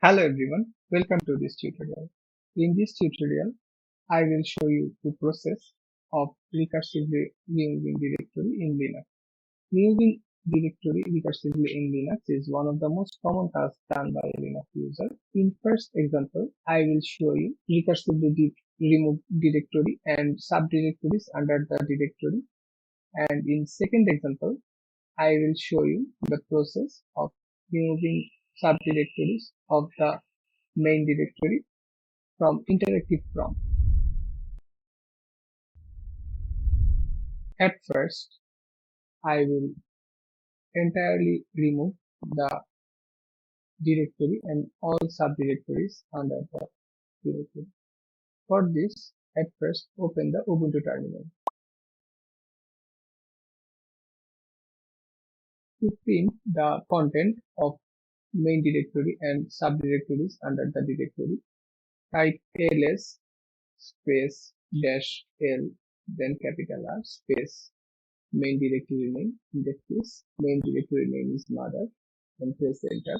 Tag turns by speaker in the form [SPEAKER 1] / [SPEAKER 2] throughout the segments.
[SPEAKER 1] Hello everyone, welcome to this tutorial. In this tutorial, I will show you the process of recursively removing directory in Linux. Removing directory recursively in Linux is one of the most common tasks done by a Linux user. In first example, I will show you recursively remove directory and subdirectories under the directory. And in second example, I will show you the process of removing subdirectories of the main directory from interactive prompt. At first, I will entirely remove the directory and all subdirectories under the directory. For this, at first open the Ubuntu terminal. To print the content of main directory and subdirectories under the directory, type ls space dash l then capital R space main directory name. In that case, main directory name is mother, and press enter.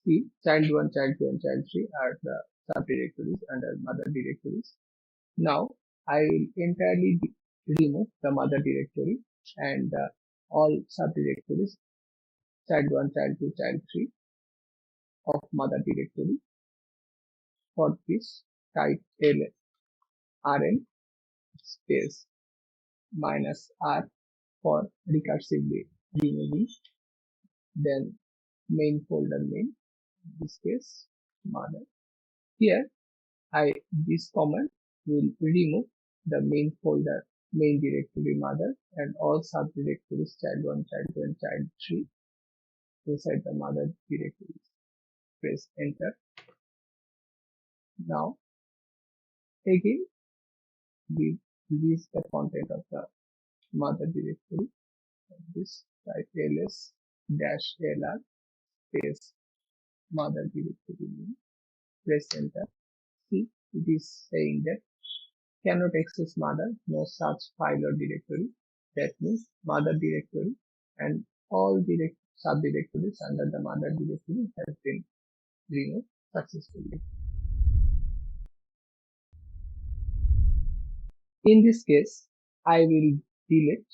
[SPEAKER 1] See, child1, child2 and child3 are the subdirectories under mother directories. Now I will entirely remove the mother directory and all subdirectories child1, child2, child3 of mother directory. For this, type rm space minus r for recursively removing, then main folder name, in this case mother. Here this command will remove the main folder main directory mother and all subdirectories child1, child2 and child3 inside the mother directories. Press enter. Now again we release the content of the mother directory. This type ls dash lr space mother directory name. Press enter. See, it is saying that cannot access mother, no such file or directory. That means mother directory and all subdirectories under the mother directory has been removed successfully. In this case, I will delete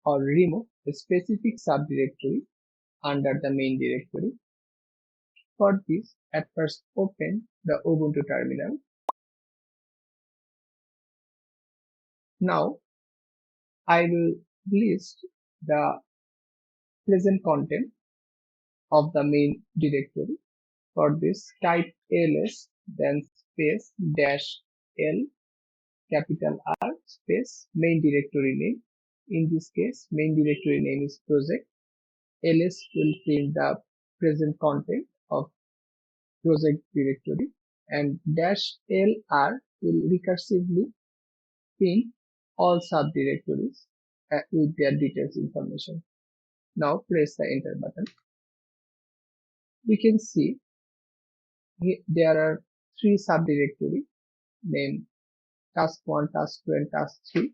[SPEAKER 1] or remove a specific subdirectory under the main directory. For this, at first open the Ubuntu terminal. Now I will list the present content of the main directory. For this, type ls then space dash l capital R space main directory name. In this case, main directory name is project. ls will print the present content of project directory and dash lr will recursively print all subdirectories with their details information. Now press the enter button. We can see there are three subdirectories named task1, task2 and task3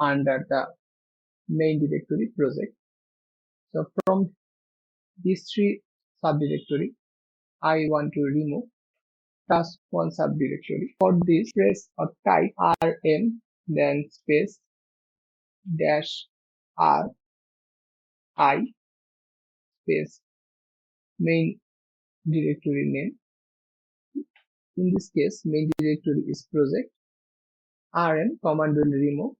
[SPEAKER 1] under the main directory project. So from these three subdirectory, I want to remove task1 subdirectory. For this, press or type rm then space dash r I space main directory name. In this case, main directory is project. Rm command will remove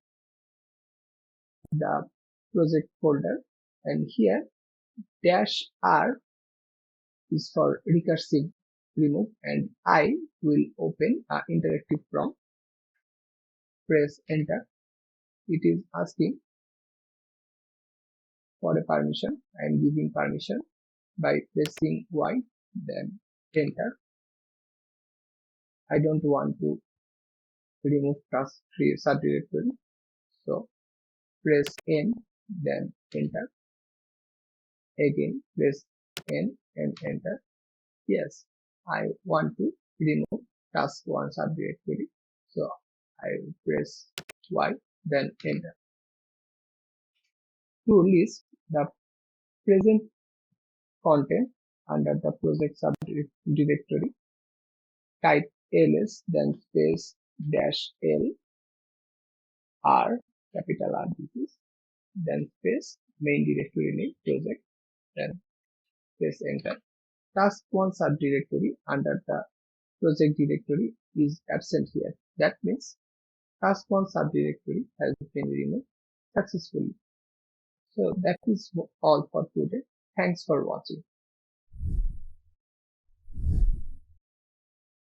[SPEAKER 1] the project folder, and here dash r is for recursive remove, and I will open an interactive prompt. Press enter. It is asking for a permission. I am giving permission by pressing Y, then enter. I don't want to remove task3 subdirectory, so press N, then enter. Again press N and enter. Yes, I want to remove task1 subdirectory, so I will press Y, then enter. To list the present content under the project subdirectory, type ls, then space -l r, capital R, then space main directory name project, then press enter. Task1 subdirectory under the project directory is absent here. That means task1 subdirectory has been removed successfully. So that is all for today. Thanks for watching.